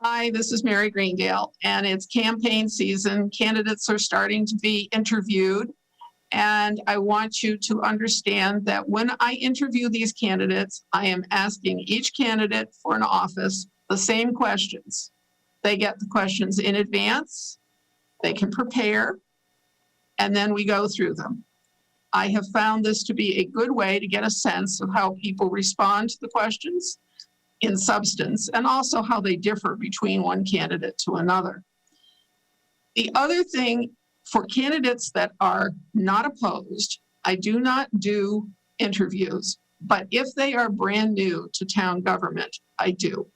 Hi, this is Mary Greendale, and it's campaign season. Candidates are starting to be interviewed, and I want you to understand that when I interview these candidates, I am asking each candidate for an office the same questions. They get the questions in advance, they can prepare, and then we go through them. I have found this to be a good way to get a sense of how people respond to the questions in substance, and also how they differ between one candidate to another. The other thing, for candidates that are not opposed, I do not do interviews, but if they are brand new to town government, I do.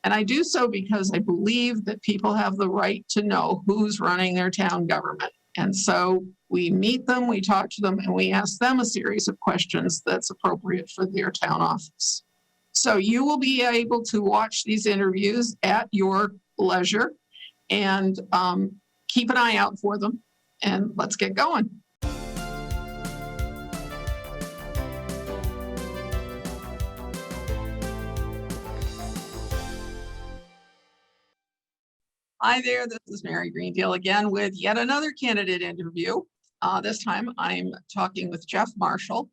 And I do so because I believe that people have the right to know who's running their town government. And so we meet them, we talk to them, and we ask them a series of questions that's appropriate for their town office. So you will be able to watch these interviews at your leisure, and keep an eye out for them, and let's get going. Hi there, this is Mary Greendale again with yet another candidate interview. This time I'm talking with Jeff Marshall.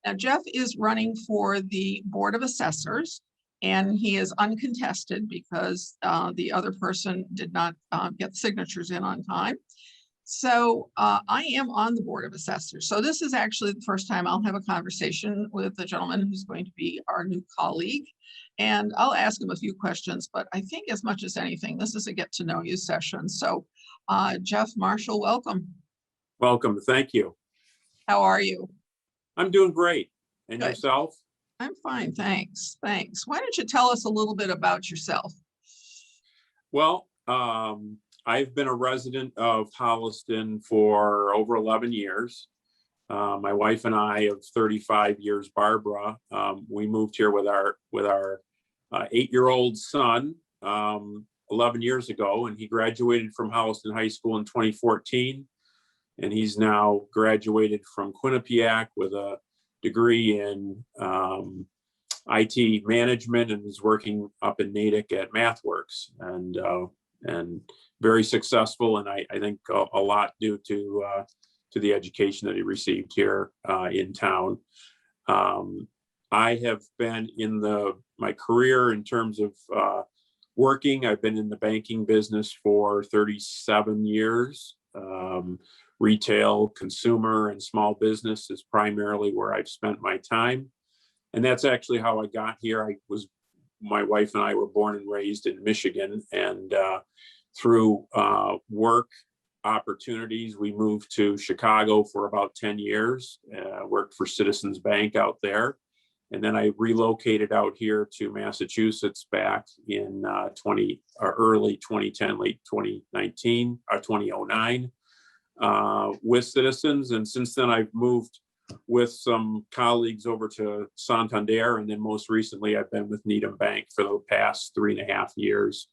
Now, Jeff is running for the Board of Assessors, and he is uncontested because the other person did not get signatures in on time. So I am on the Board of Assessors. So this is actually the first time I'll have a conversation with the gentleman who's going to be our new colleague. And I'll ask him a few questions, but I think as much as anything, this is a get to know you session. So Jeff Marshall, welcome. Welcome, thank you. How are you? I'm doing great. And Good. yourself? I'm fine, thanks. Thanks. Why don't you tell us a little bit about yourself? Well, I've been a resident of Holliston for over 11 years. My wife and I of 35 years, Barbara, we moved here with our 8-year-old son 11 years ago, and he graduated from Holliston High School in 2014. And he's now graduated from Quinnipiac with a degree in IT management, and is working up in Natick at MathWorks, and very successful. And I think a lot due to the education that he received here in town. I have been in my career in terms of working. I've been in the banking business for 37 years. Retail, consumer, and small business is primarily where I've spent my time. And that's actually how I got here. My wife and I were born and raised in Michigan, and through work opportunities, we moved to Chicago for about 10 years, worked for Citizens Bank out there. And then I relocated out here to Massachusetts back in early 2010, late 2019, 2009. With Citizens, and since then I've moved with some colleagues over to Santander, and then most recently I've been with Needham Bank for the past 3.5 years.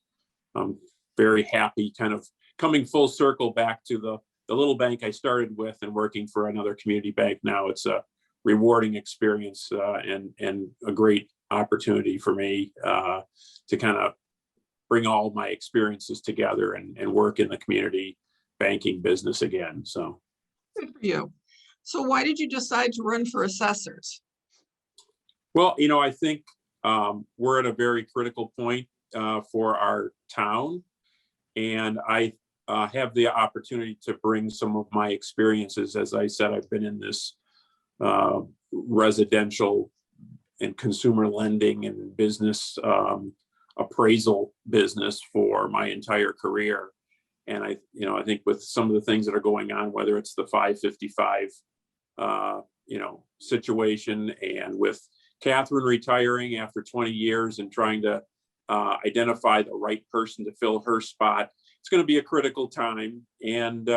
I'm very happy, kind of coming full circle back to the little bank I started with and working for another community bank now. It's a rewarding experience and a great opportunity for me to kind of bring all my experiences together and work in the community banking business again. So good for you. So why did you decide to run for assessors? Well, I think we're at a very critical point for our town, and I have the opportunity to bring some of my experiences. As I said, I've been in this residential and consumer lending and business appraisal business for my entire career. And I think with some of the things that are going on, whether it's the 555, situation, and with Catherine retiring after 20 years and trying to identify the right person to fill her spot, it's going to be a critical time. And,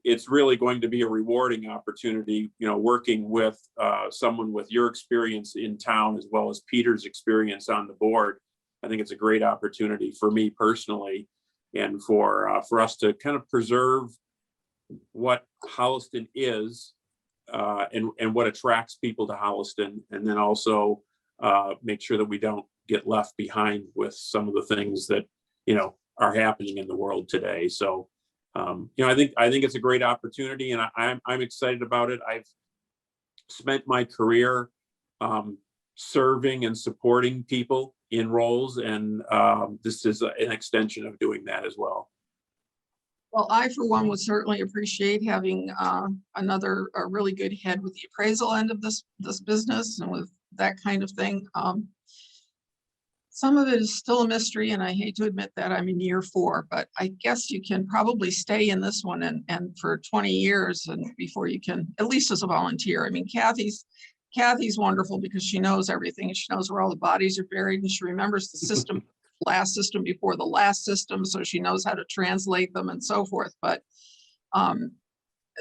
it's really going to be a rewarding opportunity, working with someone with your experience in town, as well as Peter's experience on the board. I think it's a great opportunity for me personally, and for us to kind of preserve what Holliston is and what attracts people to Holliston, and then also make sure that we don't get left behind with some of the things that, are happening in the world today. So, I think it's a great opportunity, and I'm excited about it. I've spent my career serving and supporting people in roles, and this is an extension of doing that as well. Well, I, for one, would certainly appreciate having another really good head with the appraisal end of this business and with that kind of thing. Some of it is still a mystery, and I hate to admit that I'm in year 4, but I guess you can probably stay in this one and for 20 years and before you can, at least as a volunteer. I mean, Kathy's wonderful because she knows everything, and she knows where all the bodies are buried, and she remembers the system, last system before the last system, so she knows how to translate them and so forth. But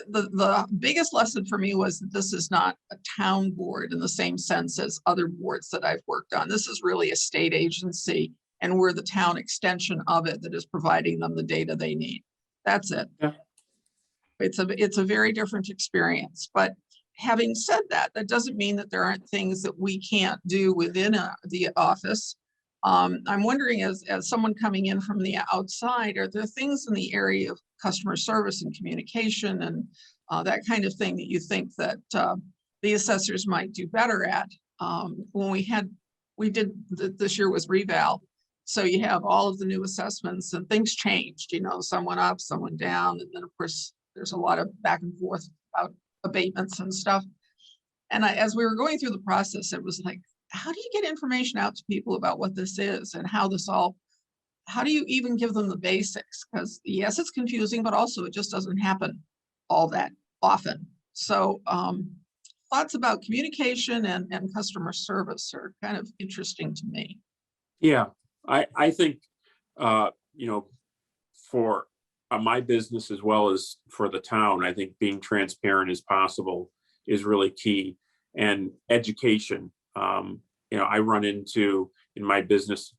the biggest lesson for me was that this is not a town board in the same sense as other boards that I've worked on. This is really a state agency, and we're the town extension of it that is providing them the data they need. That's it. Yeah. It's a very different experience. But having said that, that doesn't mean that there aren't things that we can't do within the office. I'm wondering, as someone coming in from the outside, are there things in the area of customer service and communication and that kind of thing that you think that the assessors might do better at? When this year was reval, so you have all of the new assessments and things changed, someone up, someone down, and then of course there's a lot of back and forth about abatements and stuff. And as we were going through the process, it was like, how do you get information out to people about what this is and how do you even give them the basics? Because yes, it's confusing, but also it just doesn't happen all that often. So thoughts about communication and customer service are kind of interesting to me. Yeah, I think, for my business as well as for the town, I think being transparent as possible is really key. And education, I run into, in my business,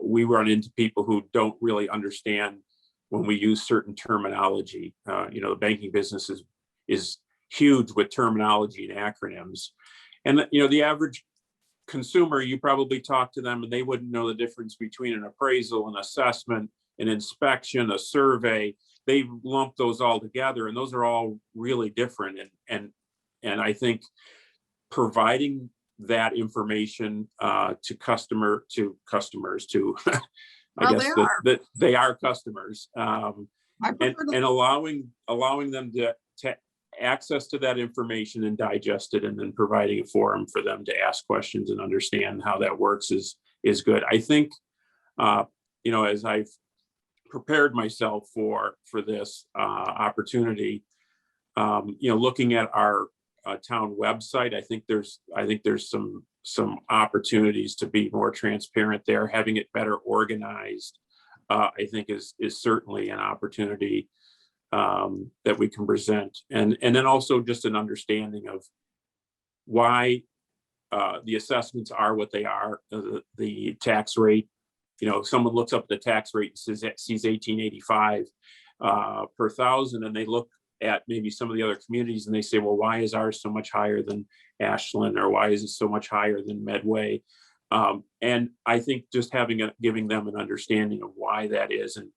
we run into people who don't really understand when we use certain terminology. The banking business is huge with terminology and acronyms. And, the average consumer, you probably talk to them and they wouldn't know the difference between an appraisal, an assessment, an inspection, a survey. They lump those all together, and those are all really different. And I think providing that information to customers, I guess that they are customers, and allowing them to access to that information and digest it, and then providing a forum for them to ask questions and understand how that works is good. I think, as I've prepared myself for this opportunity, looking at our town website, I think there's some opportunities to be more transparent there. Having it better organized, I think is certainly an opportunity that we can present, and then also just an understanding of why the assessments are what they are. The tax rate, if someone looks up the tax rate and sees 1885 per thousand, and they look at maybe some of the other communities and they say, well, why is ours so much higher than Ashland, or why is it so much higher than Medway? And I think just giving them an understanding of why that is, and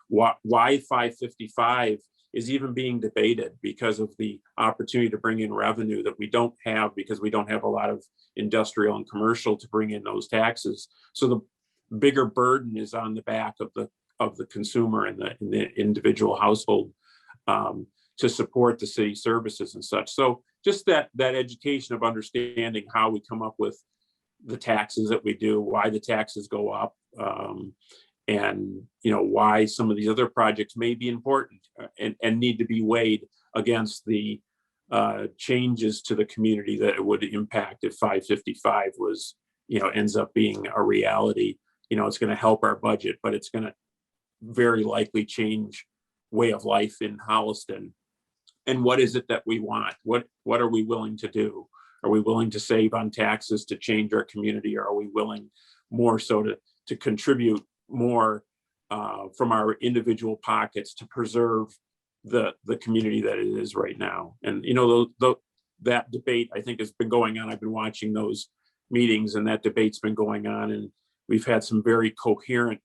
why 555 is even being debated, because of the opportunity to bring in revenue that we don't have, because we don't have a lot of industrial and commercial to bring in those taxes. So the bigger burden is on the back of the consumer and the individual household to support the city services and such. So just that education of understanding how we come up with the taxes that we do, why the taxes go up, and why some of these other projects may be important and need to be weighed against the changes to the community that it would impact if 555 was ends up being a reality. It's going to help our budget, but it's going to very likely change way of life in Holliston. And what is it that we want? What are we willing to do? Are we willing to save on taxes to change our community? Or are we willing more so to contribute more from our individual pockets to preserve the community that it is right now? And that debate, I think, has been going on. I've been watching those meetings, and that debate's been going on, and we've had some very coherent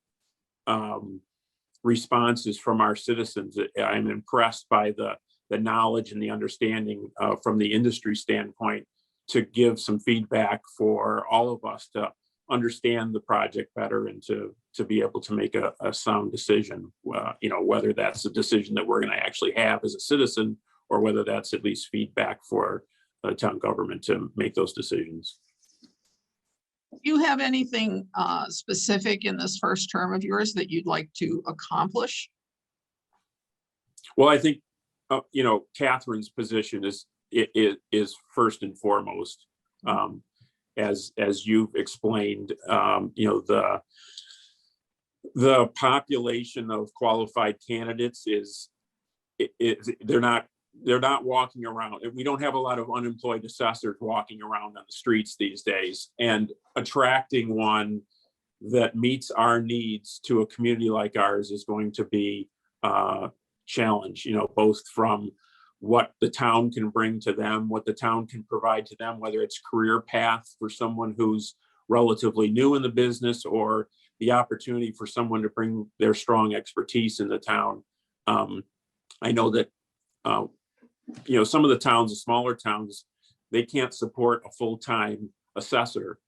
responses from our citizens. I'm impressed by the knowledge and the understanding from the industry standpoint to give some feedback for all of us to understand the project better and to be able to make a sound decision, whether that's a decision that we're going to actually have as a citizen, or whether that's at least feedback for the town government to make those decisions. Do you have anything specific in this first term of yours that you'd like to accomplish? Well, I think, Catherine's position is first and foremost, as you've explained, the population of qualified candidates they're not walking around. We don't have a lot of unemployed assessors walking around on the streets these days, and attracting one that meets our needs to a community like ours is going to be a challenge, both from what the town can bring to them, what the town can provide to them, whether it's career path for someone who's relatively new in the business, or the opportunity for someone to bring their strong expertise in the town. I know that, some of the towns, the smaller towns, they can't support a full-time assessor.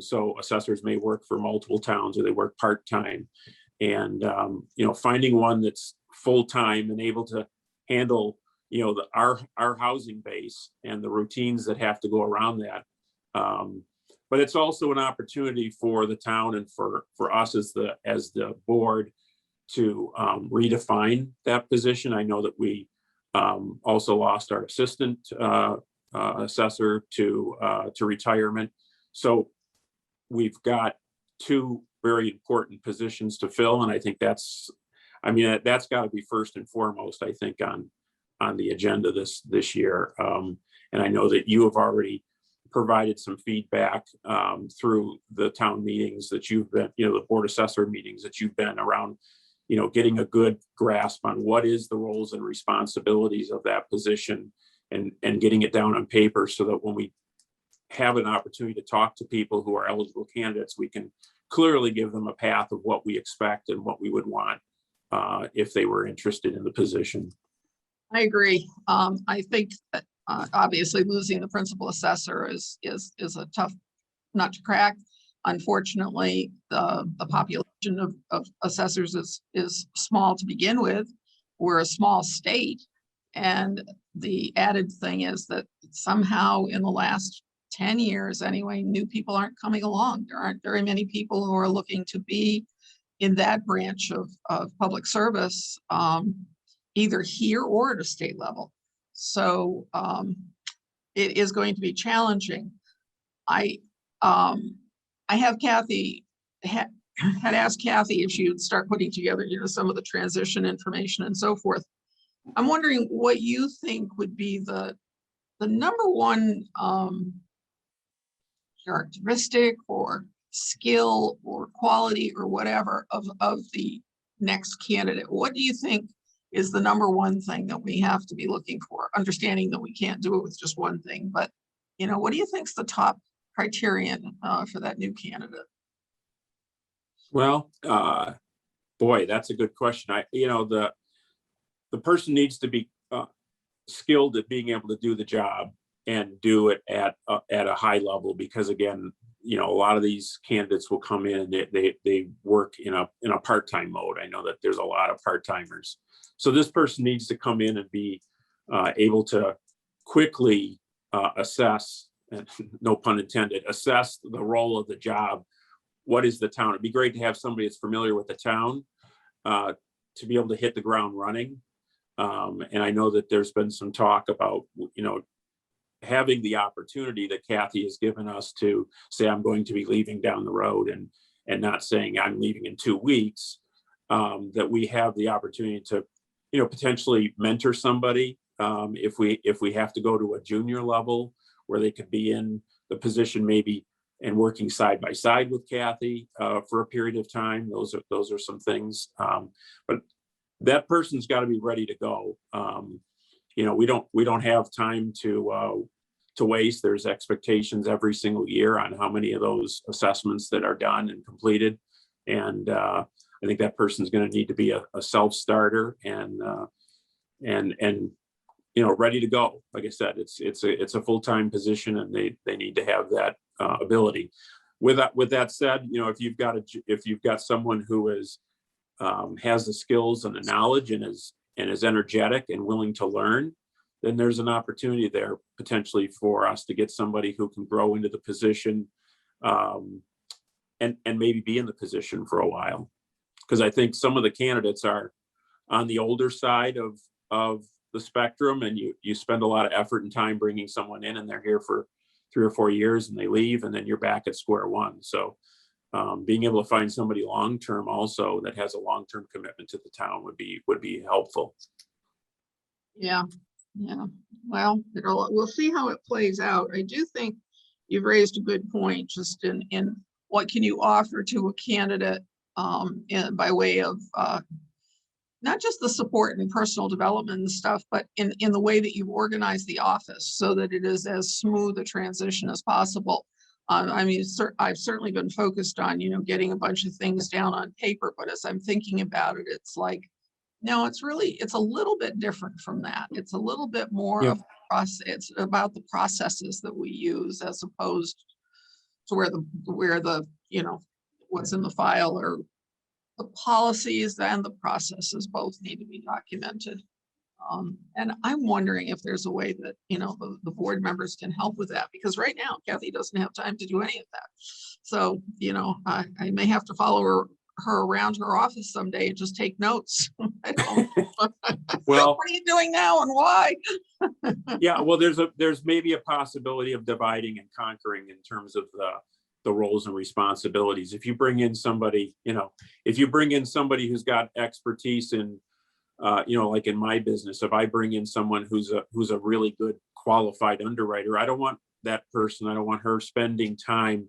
So assessors may work for multiple towns, or they work part-time. And, finding one that's full-time and able to handle, our housing base and the routines that have to go around that. But it's also an opportunity for the town and for us as the board to redefine that position. I know that we also lost our assistant assessor to retirement. So we've got two very important positions to fill, and I think that's got to be first and foremost, I think, on the agenda this year. And I know that you have already provided some feedback through the town meetings that you've been, the board assessor meetings that you've been around, getting a good grasp on what is the roles and responsibilities of that position, and getting it down on paper, so that when we have an opportunity to talk to people who are eligible candidates, we can clearly give them a path of what we expect and what we would want if they were interested in the position. I agree. I think that obviously losing the principal assessor is a tough nut to crack. Unfortunately, the population of assessors is small to begin with. We're a small state, and the added thing is that somehow in the last 10 years anyway, new people aren't coming along. There aren't very many people who are looking to be in that branch of public service, either here or at a state level. So it is going to be challenging. I have Kathy, had asked Kathy if she would start putting together, some of the transition information and so forth. I'm wondering what you think would be the number one characteristic or skill or quality or whatever of the next candidate. What do you think is the number one thing that we have to be looking for? Understanding that we can't do it with just one thing, but what do you think is the top criterion for that new candidate? Well, boy, that's a good question. The person needs to be skilled at being able to do the job and do it at a high level, because again, a lot of these candidates will come in, they work in a part-time mode. I know that there's a lot of part-timers. So this person needs to come in and be able to quickly assess, no pun intended, assess the role of the job. What is the town? It'd be great to have somebody that's familiar with the town to be able to hit the ground running. And I know that there's been some talk about, having the opportunity that Kathy has given us to say, I'm going to be leaving down the road, and not saying I'm leaving in 2 weeks, that we have the opportunity to, potentially mentor somebody if we have to go to a junior level where they could be in the position maybe and working side by side with Kathy for a period of time. Those are some things, but that person's got to be ready to go. We don't have time to to waste. There's expectations every single year on how many of those assessments that are done and completed. And I think that person's going to need to be a self-starter and ready to go. Like I said, it's a full-time position, and they need to have that ability. With that said, if you've got someone who has the skills and the knowledge and is energetic and willing to learn, then there's an opportunity there potentially for us to get somebody who can grow into the position, and maybe be in the position for a while. Because I think some of the candidates are on the older side of the spectrum, and you spend a lot of effort and time bringing someone in, and they're here for 3 or 4 years and they leave, and then you're back at square one. So being able to find somebody long-term also that has a long-term commitment to the town would be helpful. Yeah. Well, we'll see how it plays out. I do think you've raised a good point, just in what can you offer to a candidate by way of not just the support and personal development and stuff, but in the way that you organize the office so that it is as smooth a transition as possible. I mean, I've certainly been focused on, getting a bunch of things down on paper, but as I'm thinking about it, it's like, no, it's a little bit different from that. It's a little bit more of a process. It's about the processes that we use as opposed to where the what's in the file, or the policies and the processes both need to be documented. And I'm wondering if there's a way that, the board members can help with that, because right now Kathy doesn't have time to do any of that. So, I may have to follow her around her office someday and just take notes. I don't Well, what are you doing now and why? Yeah, well, there's maybe a possibility of dividing and conquering in terms of the roles and responsibilities. If you bring in somebody, who's got expertise in, like in my business, if I bring in someone who's a really good qualified underwriter, I don't want her spending time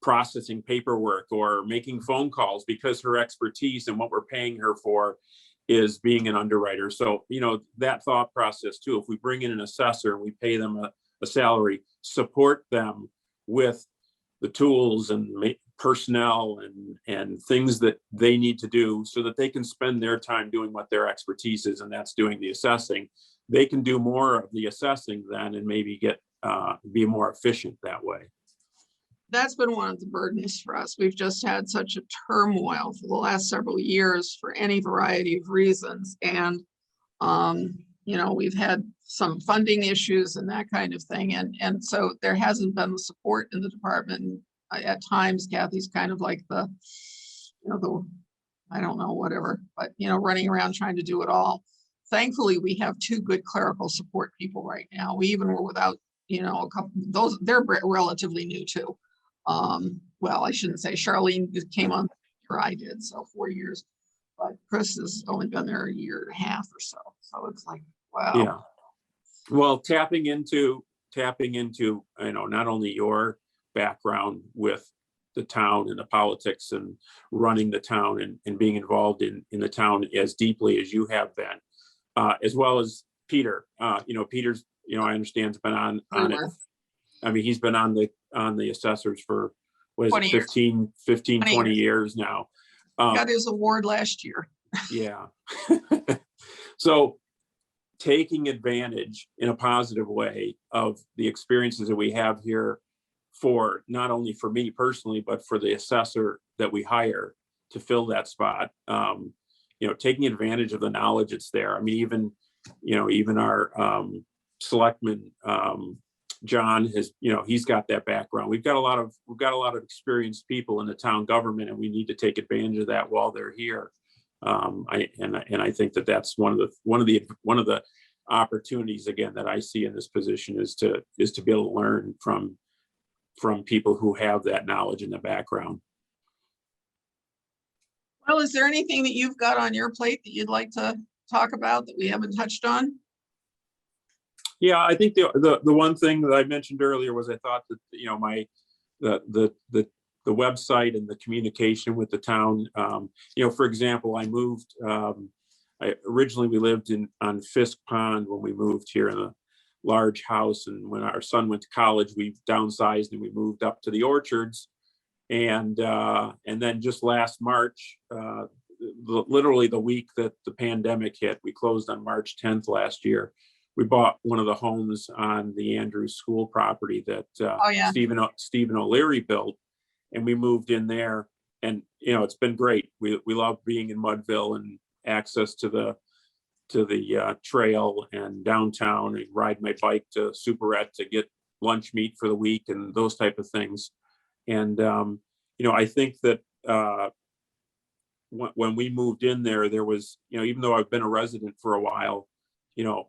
processing paperwork or making phone calls, because her expertise and what we're paying her for is being an underwriter. So, that thought process too, if we bring in an assessor and we pay them a salary, support them with the tools and personnel and things that they need to do so that they can spend their time doing what their expertise is, and that's doing the assessing. They can do more of the assessing then, and maybe be more efficient that way. That's been one of the burdens for us. We've just had such a turmoil for the last several years for any variety of reasons. And, we've had some funding issues and that kind of thing. And so there hasn't been the support in the department. At times, Kathy's kind of like the I don't know, whatever, but, running around trying to do it all. Thankfully, we have 2 good clerical support people right now. We even were without, a couple, they're relatively new too. Well, I shouldn't say Charlene came on after I did, so 4 years, but Chris has only been there a year and a half or so. So it's like, wow. Yeah. Well, tapping into, not only your background with the town and the politics and running the town and being involved in the town as deeply as you have been, as well as Peter. Peter's, I understand has been on it. I mean, he's been on the assessors for, what is it, 15, 20 years now. Got his award last year. Yeah. So taking advantage in a positive way of the experiences that we have here, for not only for me personally, but for the assessor that we hire to fill that spot, taking advantage of the knowledge that's there. I mean, even our selectman, John has, he's got that background. We've got a lot of experienced people in the town government, and we need to take advantage of that while they're here. I think that's one of the opportunities, again, that I see in this position is to be able to learn from people who have that knowledge in the background. Well, is there anything that you've got on your plate that you'd like to talk about that we haven't touched on? Yeah, I think the one thing that I mentioned earlier was I thought that, the website and the communication with the town, for example, I moved, originally we lived on Fisk Pond when we moved here in large house. And when our son went to college, we downsized and we moved up to the Orchards. And then just last March, literally the week that the pandemic hit, we closed on March 10th last year. We bought one of the homes on the Andrews School property that Stephen O'Leary built, and we moved in there. And it's been great. We love being in Mudville and access to the trail and downtown. I ride my bike to Superette to get lunch meat for the week and those type of things. And I think that when we moved in there was, even though I've been a resident for a while,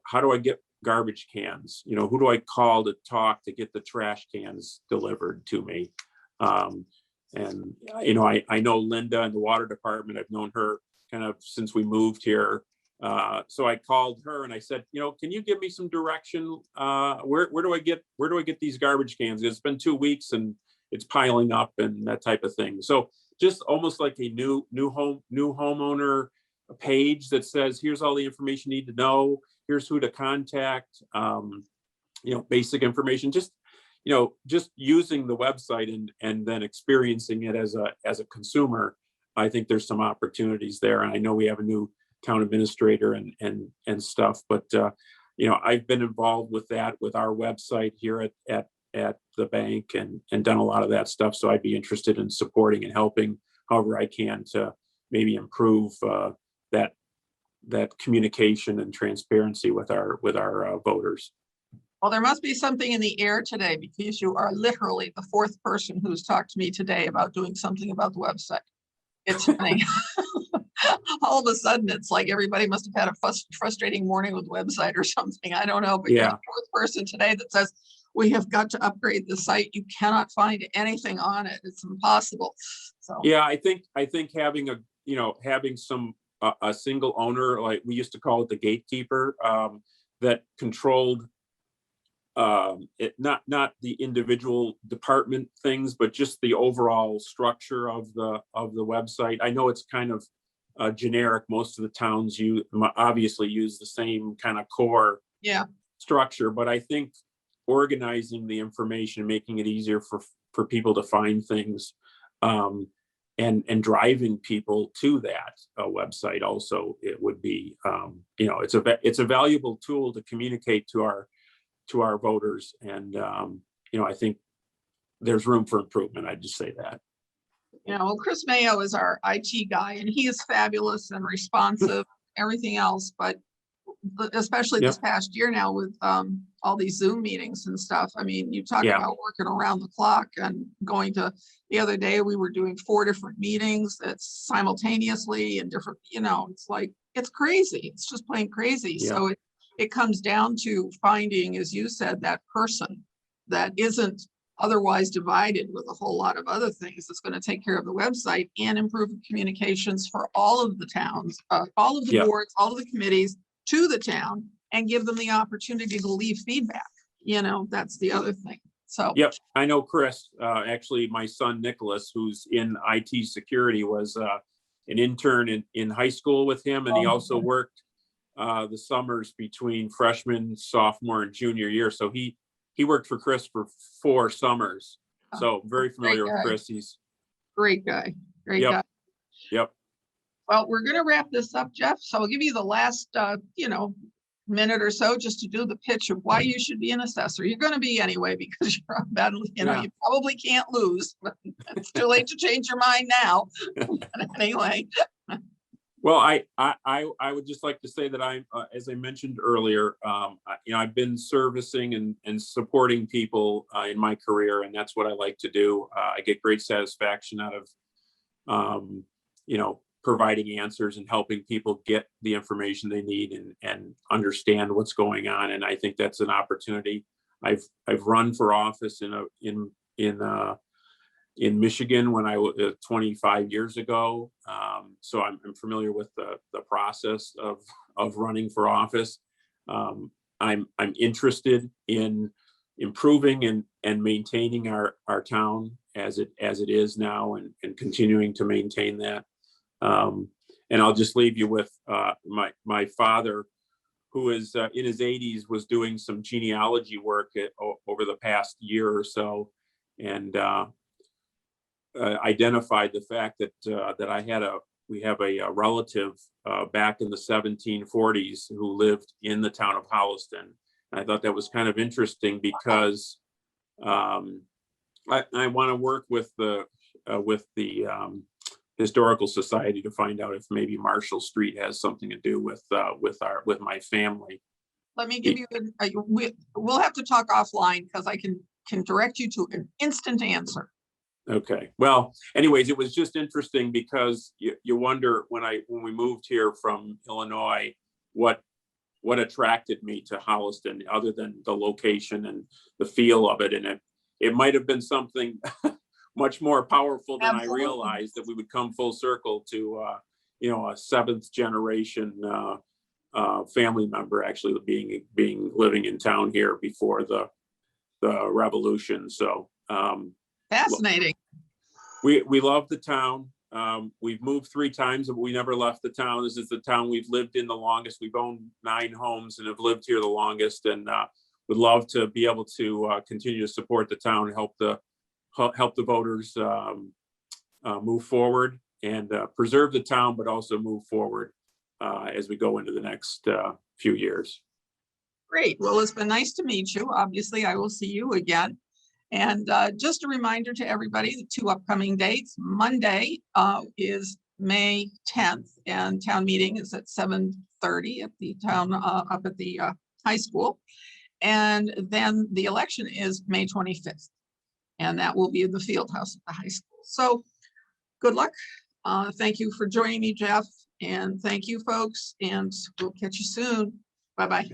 how do I get garbage cans? Who do I call to talk to get the trash cans delivered to me? And I know Linda in the water department. I've known her kind of since we moved here. So I called her and I said, can you give me some direction? Where do I get these garbage cans? It's been 2 weeks and it's piling up and that type of thing. So just almost like a new homeowner page that says, here's all the information you need to know. Here's who to contact. Basic information. Just using the website and then experiencing it as a consumer. I think there's some opportunities there. And I know we have a new town administrator and stuff, but I've been involved with that with our website here at the bank and done a lot of that stuff. So I'd be interested in supporting and helping however I can to maybe improve that communication and transparency with our voters. Well, there must be something in the air today, because you are literally the fourth person who's talked to me today about doing something about the website. It's funny. All of a sudden, it's like everybody must have had a frustrating morning with the website or something. I don't know, but you're the fourth person today that says, we have got to upgrade the site. You cannot find anything on it. It's impossible. So yeah, I think having a single owner, like we used to call it the gatekeeper, that controlled it, not the individual department things, but just the overall structure of the website. I know it's kind of generic. Most of the towns obviously use the same kind of core structure, but I think organizing the information, making it easier for people to find things, and driving people to that website also, it would be it's a valuable tool to communicate to our voters, and I think there's room for improvement. I'd just say that. Well, Chris Mayo is our IT guy, and he is fabulous and responsive, everything else, but especially this past year now with all these Zoom meetings and stuff. I mean, you talk about working around the clock and going to, the other day we were doing 4 different meetings that's simultaneously and different, it's like, it's crazy. It's just plain crazy. Yeah. So it comes down to finding, as you said, that person that isn't otherwise divided with a whole lot of other things that's going to take care of the website and improve communications for all of the towns, all of the boards, all of the committees to the town, and give them the opportunity to leave feedback. That's the other thing. So I know Chris, actually my son Nicholas, who's in IT security, was an intern in high school with him, and he also worked the summers between freshman, sophomore, and junior year. So he worked for Chris for 4 summers. So very familiar with Chris. He's great guy. Great guy. Yep. Well, we're going to wrap this up, Jeff. So I'll give you the last, minute or so just to do the pitch of why you should be an assessor. You're going to be anyway, because you're on battle. You probably can't lose, but it's too late to change your mind now. Anyway. Well, I would just like to say that I, as I mentioned earlier, I've been servicing and supporting people in my career, and that's what I like to do. I get great satisfaction out of, providing answers and helping people get the information they need and understand what's going on. And I think that's an opportunity. I've run for office in Michigan when I was 25 years ago. So I'm familiar with the process of running for office. I'm interested in improving and maintaining our town as it is now, and continuing to maintain that. And I'll just leave you with my father who is in his 80s, was doing some genealogy work over the past year or so, and identified the fact that we have a relative back in the 1740s who lived in the town of Holliston. And I thought that was kind of interesting because I want to work with the Historical Society to find out if maybe Marshall Street has something to do with my family. Let me give you, we'll have to talk offline because I can direct you to an instant answer. Okay. Well, anyways, it was just interesting because you wonder when we moved here from Illinois, what attracted me to Holliston other than the location and the feel of it. And it might have been something much more powerful than Absolutely. I realized, that we would come full circle to, a seventh generation family member actually living in town here before the revolution. So Fascinating. we love the town. We've moved 3 times, but we never left the town. This is the town we've lived in the longest. We've owned 9 homes and have lived here the longest, and would love to be able to continue to support the town and help the voters move forward and preserve the town, but also move forward as we go into the next few years. Great. Well, it's been nice to meet you. Obviously, I will see you again. And just a reminder to everybody, the 2 upcoming dates. Monday is May 10th, and town meeting is at 7:30 at the town up at the high school. And then the election is May 25th, and that will be in the field house at the high school. So good luck. Thank you for joining me, Jeff, and thank you, folks, and we'll catch you soon. Bye-bye.